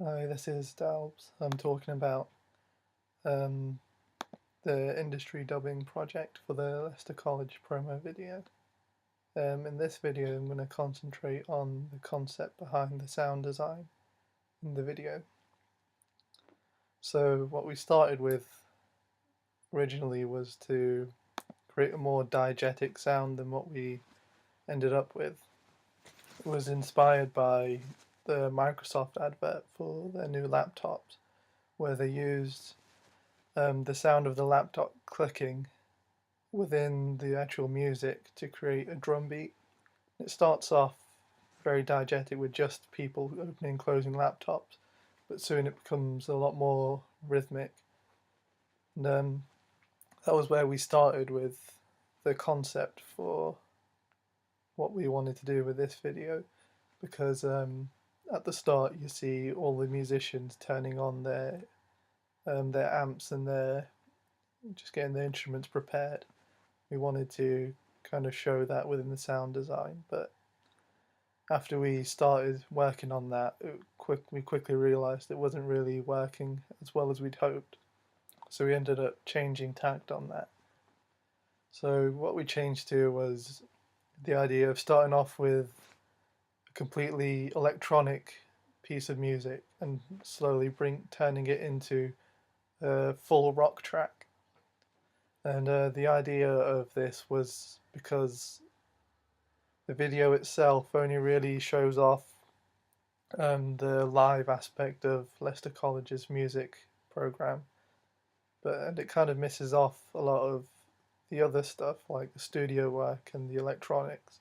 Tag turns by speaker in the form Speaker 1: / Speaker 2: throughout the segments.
Speaker 1: Hi, this is Dalbs. I'm talking about um, the industry dubbing project for the Leicester College promo video. In this video, I'm going to concentrate on the concept behind the sound design in the video. So what we started with originally was to create a more diegetic sound than what we ended up with. It was inspired by the Microsoft advert for their new laptops, where they used the sound of the laptop clicking within the actual music to create a drum beat. It starts off very diegetic with just people opening and closing laptops, but soon it becomes a lot more rhythmic. And that was where we started with the concept for what we wanted to do with this video, because at the start you see all the musicians turning on their amps and they're just getting their instruments prepared. We wanted to kind of show that within the sound design, but after we started working on that, we quickly realised it wasn't really working as well as we'd hoped. So we ended up changing tact on that. So what we changed to was the idea of starting off with a completely electronic piece of music and slowly turning it into a full rock track. And the idea of this was because the video itself only really shows off the live aspect of Leicester College's music program, but it kind of misses off a lot of the other stuff like the studio work and the electronics.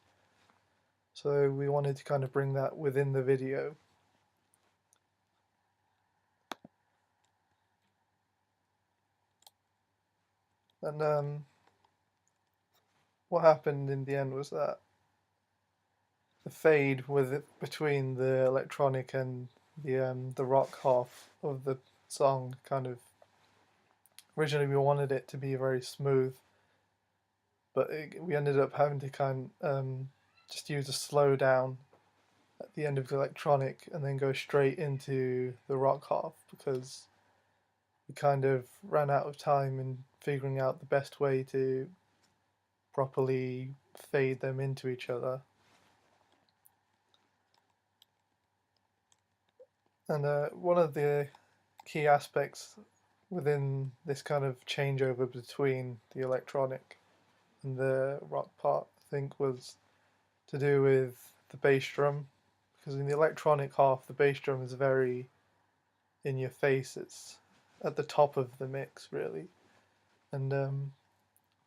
Speaker 1: So we wanted to kind of bring that within the video. And what happened in the end was that the fade between the electronic and the rock half of the song kind of originally we wanted it to be very smooth, but we ended up having to just use a slow down at the end of the electronic and then go straight into the rock half because we kind of ran out of time in figuring out the best way to properly fade them into each other. And one of the key aspects within this kind of changeover between the electronic and the rock part, I think, was to do with the bass drum. Because in the electronic half, the bass drum is very in your face. It's at the top of the mix, really. And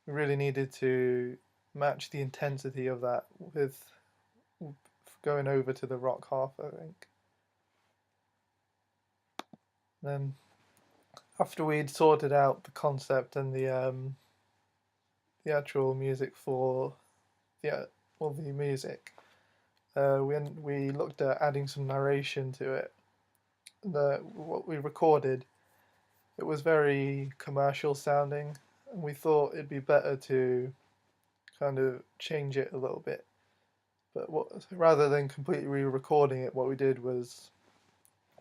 Speaker 1: we really needed to match the intensity of that with going over to the rock half, I think. Then after we'd sorted out the concept and the actual music for the music, we looked at adding some narration to it. What we recorded, it was very commercial sounding, and we thought it'd be better to kind of change it a little bit. But rather than completely re-recording it, what we did was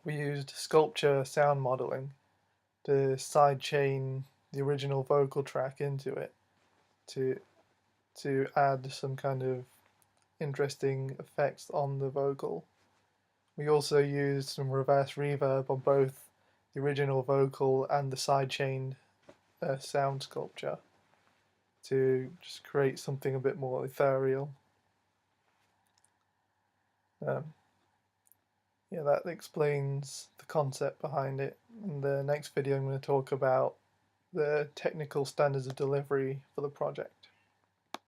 Speaker 1: we used Sculpture sound modeling to sidechain the original vocal track into it to add some kind of interesting effects on the vocal. We also used some reverse reverb on both the original vocal and the sidechained sound sculpture to just create something a bit more ethereal. Yeah, that explains the concept behind it. In the next video, I'm going to talk about the technical standards of delivery for the project.